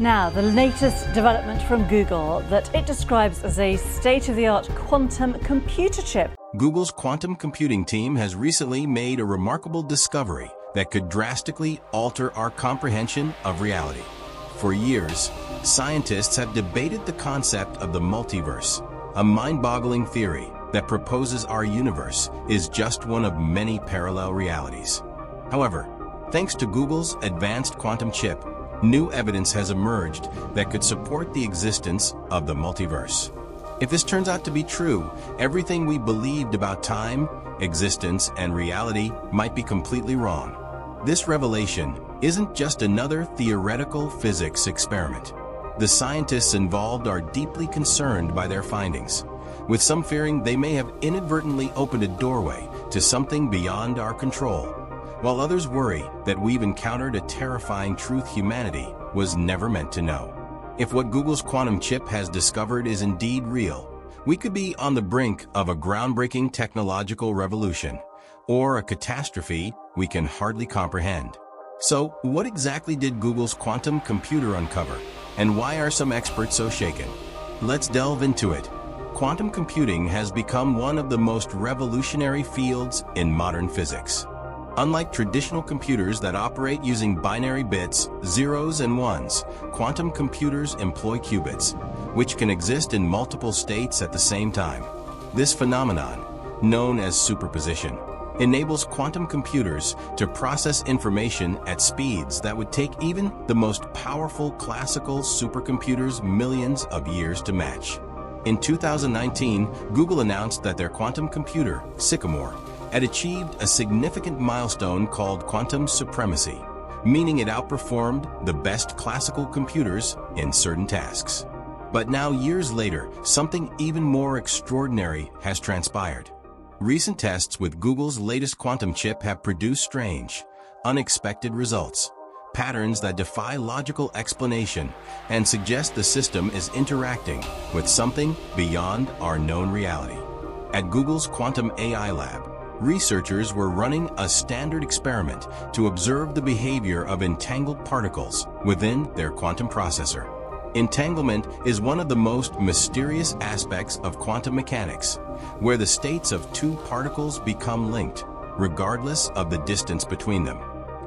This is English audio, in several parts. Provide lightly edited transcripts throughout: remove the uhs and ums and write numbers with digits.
Now, the latest development from Google that it describes as a state-of-the-art quantum computer chip. Google's quantum computing team has recently made a remarkable discovery that could drastically alter our comprehension of reality. For years, scientists have debated the concept of the multiverse, a mind-boggling theory that proposes our universe is just one of many parallel realities. However, thanks to Google's advanced quantum chip, new evidence has emerged that could support the existence of the multiverse. If this turns out to be true, everything we believed about time, existence, and reality might be completely wrong. This revelation isn't just another theoretical physics experiment. The scientists involved are deeply concerned by their findings, with some fearing they may have inadvertently opened a doorway to something beyond our control, while others worry that we've encountered a terrifying truth humanity was never meant to know. If what Google's quantum chip has discovered is indeed real, we could be on the brink of a groundbreaking technological revolution, or a catastrophe we can hardly comprehend. So, what exactly did Google's quantum computer uncover, and why are some experts so shaken? Let's delve into it. Quantum computing has become one of the most revolutionary fields in modern physics. Unlike traditional computers that operate using binary bits, zeros and ones, quantum computers employ qubits, which can exist in multiple states at the same time. This phenomenon, known as superposition, enables quantum computers to process information at speeds that would take even the most powerful classical supercomputers millions of years to match. In 2019, Google announced that their quantum computer, Sycamore, had achieved a significant milestone called quantum supremacy, meaning it outperformed the best classical computers in certain tasks. But now, years later, something even more extraordinary has transpired. Recent tests with Google's latest quantum chip have produced strange, unexpected results, patterns that defy logical explanation and suggest the system is interacting with something beyond our known reality. At Google's Quantum AI Lab, researchers were running a standard experiment to observe the behavior of entangled particles within their quantum processor. Entanglement is one of the most mysterious aspects of quantum mechanics, where the states of two particles become linked, regardless of the distance between them.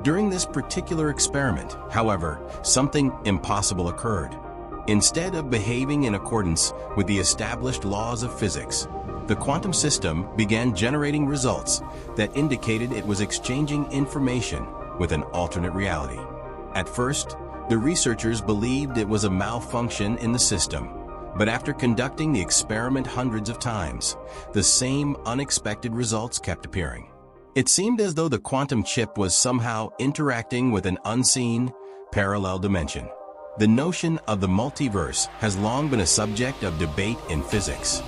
During this particular experiment, however, something impossible occurred. Instead of behaving in accordance with the established laws of physics, the quantum system began generating results that indicated it was exchanging information with an alternate reality. At first, the researchers believed it was a malfunction in the system, but after conducting the experiment hundreds of times, the same unexpected results kept appearing. It seemed as though the quantum chip was somehow interacting with an unseen, parallel dimension. The notion of the multiverse has long been a subject of debate in physics.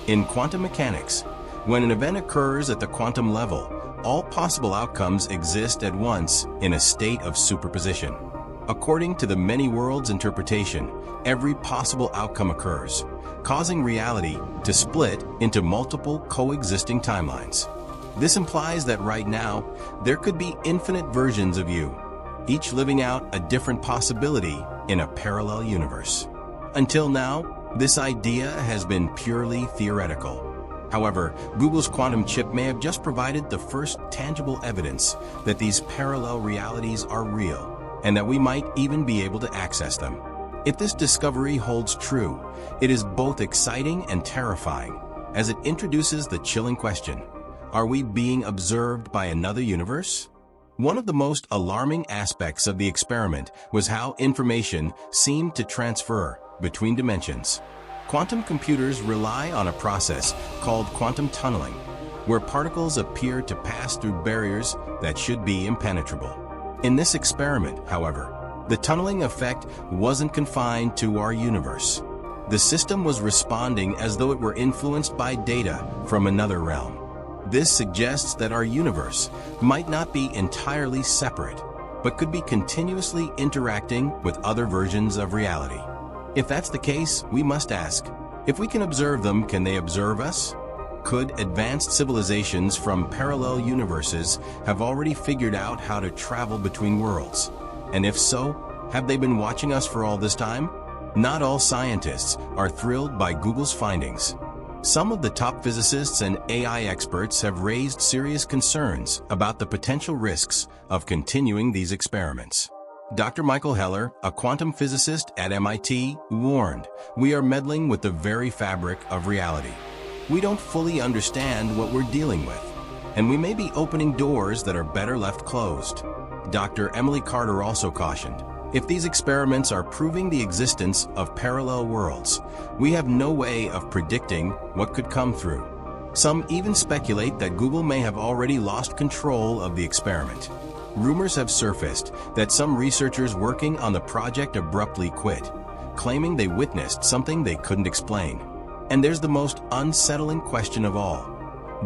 In quantum mechanics, when an event occurs at the quantum level, all possible outcomes exist at once in a state of superposition. According to the many worlds interpretation, every possible outcome occurs, causing reality to split into multiple coexisting timelines. This implies that right now, there could be infinite versions of you, each living out a different possibility in a parallel universe. Until now, this idea has been purely theoretical. However, Google's quantum chip may have just provided the first tangible evidence that these parallel realities are real, and that we might even be able to access them. If this discovery holds true, it is both exciting and terrifying, as it introduces the chilling question: are we being observed by another universe? One of the most alarming aspects of the experiment was how information seemed to transfer between dimensions. Quantum computers rely on a process called quantum tunneling, where particles appear to pass through barriers that should be impenetrable. In this experiment, however, the tunneling effect wasn't confined to our universe. The system was responding as though it were influenced by data from another realm. This suggests that our universe might not be entirely separate, but could be continuously interacting with other versions of reality. If that's the case, we must ask, if we can observe them, can they observe us? Could advanced civilizations from parallel universes have already figured out how to travel between worlds? And if so, Have they been watching us for all this time? Not all scientists are thrilled by Google's findings. Some of the top physicists and AI experts have raised serious concerns about the potential risks of continuing these experiments. Dr. Michael Heller, a quantum physicist at MIT, warned, "We are meddling with the very fabric of reality. We don't fully understand what we're dealing with, and we may be opening doors that are better left closed." Dr. Emily Carter also cautioned, "If these experiments are proving the existence of parallel worlds, we have no way of predicting what could come through." Some even speculate that Google may have already lost control of the experiment. Rumors have surfaced that some researchers working on the project abruptly quit, claiming they witnessed something they couldn't explain. And there's the most unsettling question of all.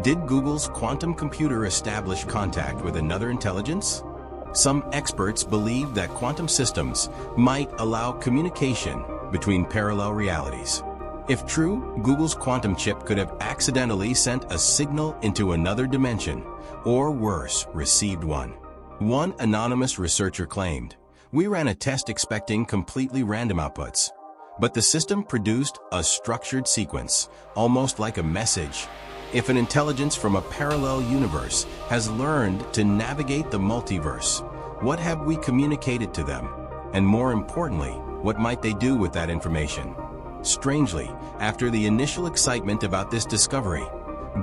Did Google's quantum computer establish contact with another intelligence? Some experts believe that quantum systems might allow communication between parallel realities. If true, Google's quantum chip could have accidentally sent a signal into another dimension, or worse, received one. One anonymous researcher claimed, "We ran a test expecting completely random outputs, but the system produced a structured sequence, almost like a message. If an intelligence from a parallel universe has learned to navigate the multiverse, what have we communicated to them? And more importantly, what might they do with that information?" Strangely, after the initial excitement about this discovery,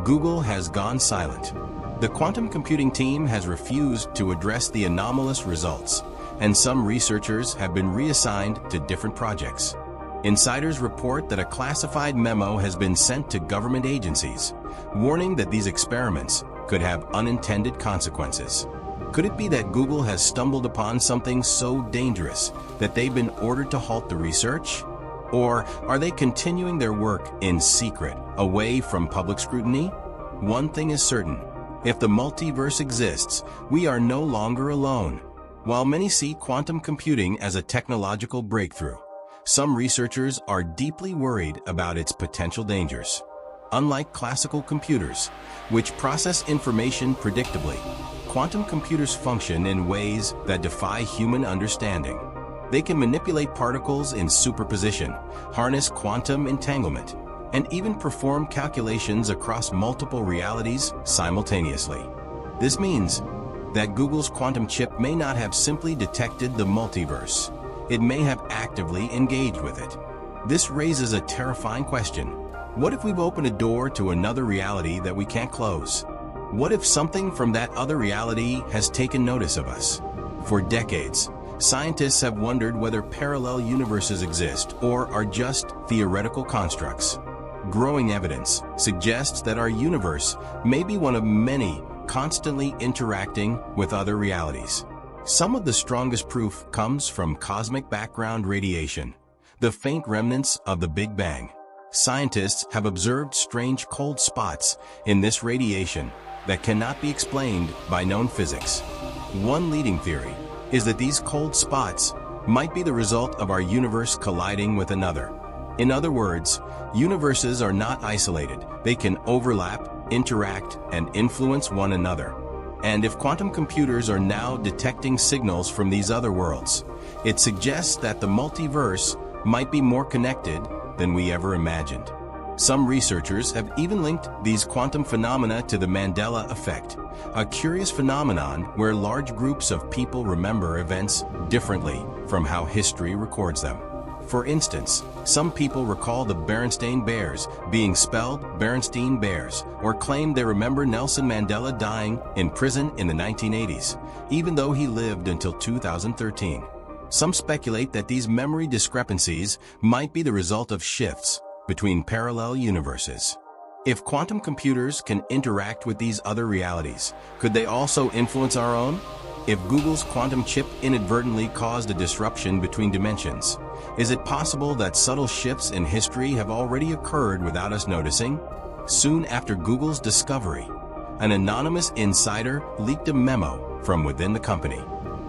Google has gone silent. The quantum computing team has refused to address the anomalous results, and some researchers have been reassigned to different projects. Insiders report that a classified memo has been sent to government agencies, warning that these experiments could have unintended consequences. Could it be that Google has stumbled upon something so dangerous that they've been ordered to halt the research? Or are they continuing their work in secret, away from public scrutiny? One thing is certain. If the multiverse exists, we are no longer alone. While many see quantum computing as a technological breakthrough, some researchers are deeply worried about its potential dangers. Unlike classical computers, which process information predictably, quantum computers function in ways that defy human understanding. They can manipulate particles in superposition, harness quantum entanglement, and even perform calculations across multiple realities simultaneously. This means that Google's quantum chip may not have simply detected the multiverse. It may have actively engaged with it. This raises a terrifying question. What if we've opened a door to another reality that we can't close? What if something from that other reality has taken notice of us? For decades, scientists have wondered whether parallel universes exist or are just theoretical constructs. Growing evidence suggests that our universe may be one of many constantly interacting with other realities. Some of the strongest proof comes from cosmic background radiation, the faint remnants of the Big Bang. Scientists have observed strange cold spots in this radiation that cannot be explained by known physics. One leading theory is that these cold spots might be the result of our universe colliding with another. In other words, universes are not isolated. They can overlap, interact, and influence one another. And if quantum computers are now detecting signals from these other worlds, it suggests that the multiverse might be more connected than we ever imagined. Some researchers have even linked these quantum phenomena to the Mandela effect, a curious phenomenon where large groups of people remember events differently from how history records them. For instance, some people recall the Berenstain Bears being spelled Berenstein Bears, or claim they remember Nelson Mandela dying in prison in the 1980s, even though he lived until 2013. Some speculate that these memory discrepancies might be the result of shifts between parallel universes. If quantum computers can interact with these other realities, could they also influence our own? If Google's quantum chip inadvertently caused a disruption between dimensions, is it possible that subtle shifts in history have already occurred without us noticing? Soon after Google's discovery, an anonymous insider leaked a memo from within the company.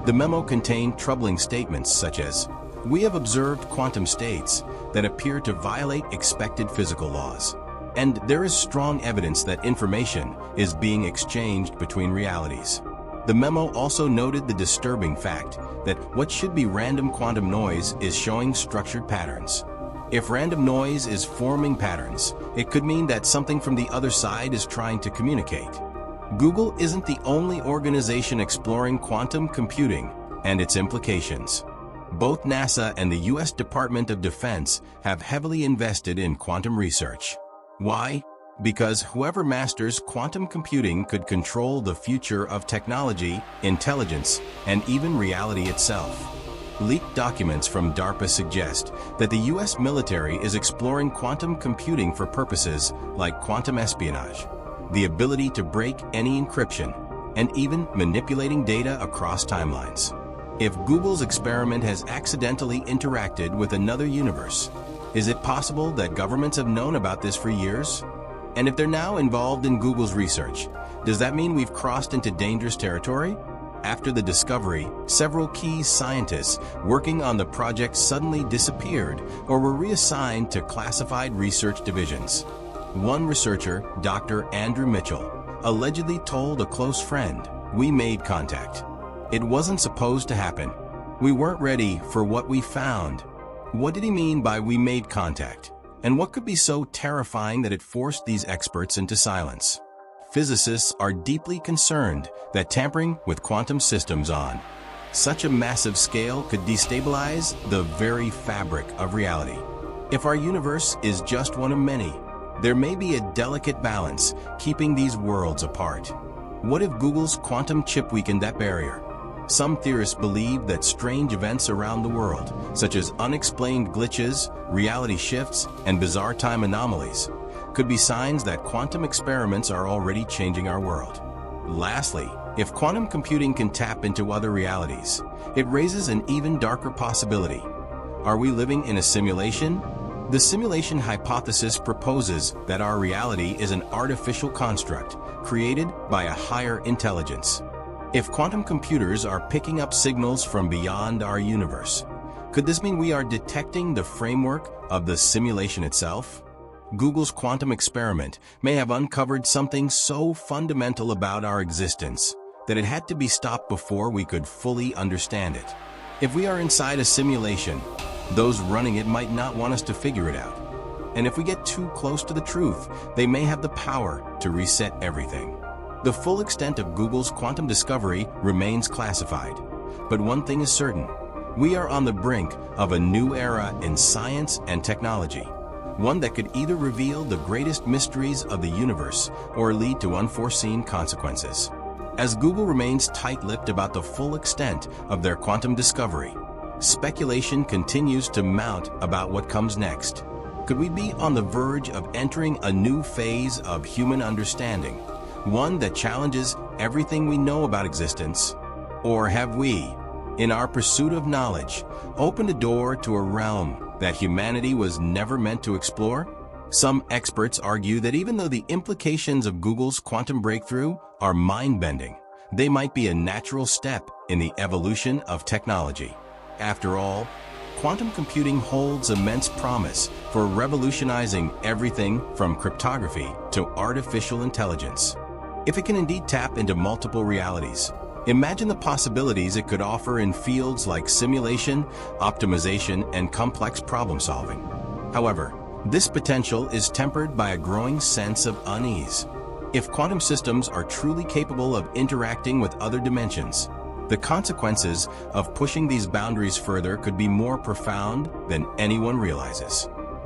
The memo contained troubling statements such as, "We have observed quantum states that appear to violate expected physical laws, and there is strong evidence that information is being exchanged between realities." The memo also noted the disturbing fact that what should be random quantum noise is showing structured patterns. If random noise is forming patterns, it could mean that something from the other side is trying to communicate. Google isn't the only organization exploring quantum computing and its implications. Both NASA and the U.S. Department of Defense have heavily invested in quantum research. Why? Because whoever masters quantum computing could control the future of technology, intelligence, and even reality itself. Leaked documents from DARPA suggest that the U.S. military is exploring quantum computing for purposes like quantum espionage, the ability to break any encryption, and even manipulating data across timelines. If Google's experiment has accidentally interacted with another universe, is it possible that governments have known about this for years? And if they're now involved in Google's research, does that mean we've crossed into dangerous territory? After the discovery, several key scientists working on the project suddenly disappeared or were reassigned to classified research divisions. One researcher, Dr. Andrew Mitchell, allegedly told a close friend, "We made contact. It wasn't supposed to happen. We weren't ready for what we found." What did he mean by "we made contact"? And what could be so terrifying that it forced these experts into silence? Physicists are deeply concerned that tampering with quantum systems on such a massive scale could destabilize the very fabric of reality. If our universe is just one of many, there may be a delicate balance keeping these worlds apart. What if Google's quantum chip weakened that barrier? Some theorists believe that strange events around the world, such as unexplained glitches, reality shifts, and bizarre time anomalies, could be signs that quantum experiments are already changing our world. Lastly, if quantum computing can tap into other realities, it raises an even darker possibility. Are we living in a simulation? The simulation hypothesis proposes that our reality is an artificial construct created by a higher intelligence. If quantum computers are picking up signals from beyond our universe, could this mean we are detecting the framework of the simulation itself? Google's quantum experiment may have uncovered something so fundamental about our existence that it had to be stopped before we could fully understand it. If we are inside a simulation, those running it might not want us to figure it out. And if we get too close to the truth, they may have the power to reset everything. The full extent of Google's quantum discovery remains classified. But one thing is certain: we are on the brink of a new era in science and technology, one that could either reveal the greatest mysteries of the universe or lead to unforeseen consequences. As Google remains tight-lipped about the full extent of their quantum discovery, speculation continues to mount about what comes next. Could we be on the verge of entering a new phase of human understanding, one that challenges everything we know about existence? Or have we, in our pursuit of knowledge, opened a door to a realm that humanity was never meant to explore? Some experts argue that even though the implications of Google's quantum breakthrough are mind-bending, they might be a natural step in the evolution of technology. After all, quantum computing holds immense promise for revolutionizing everything from cryptography to artificial intelligence. If it can indeed tap into multiple realities, imagine the possibilities it could offer in fields like simulation, optimization, and complex problem-solving. However, this potential is tempered by a growing sense of unease. If quantum systems are truly capable of interacting with other dimensions, the consequences of pushing these boundaries further could be more profound than anyone realizes.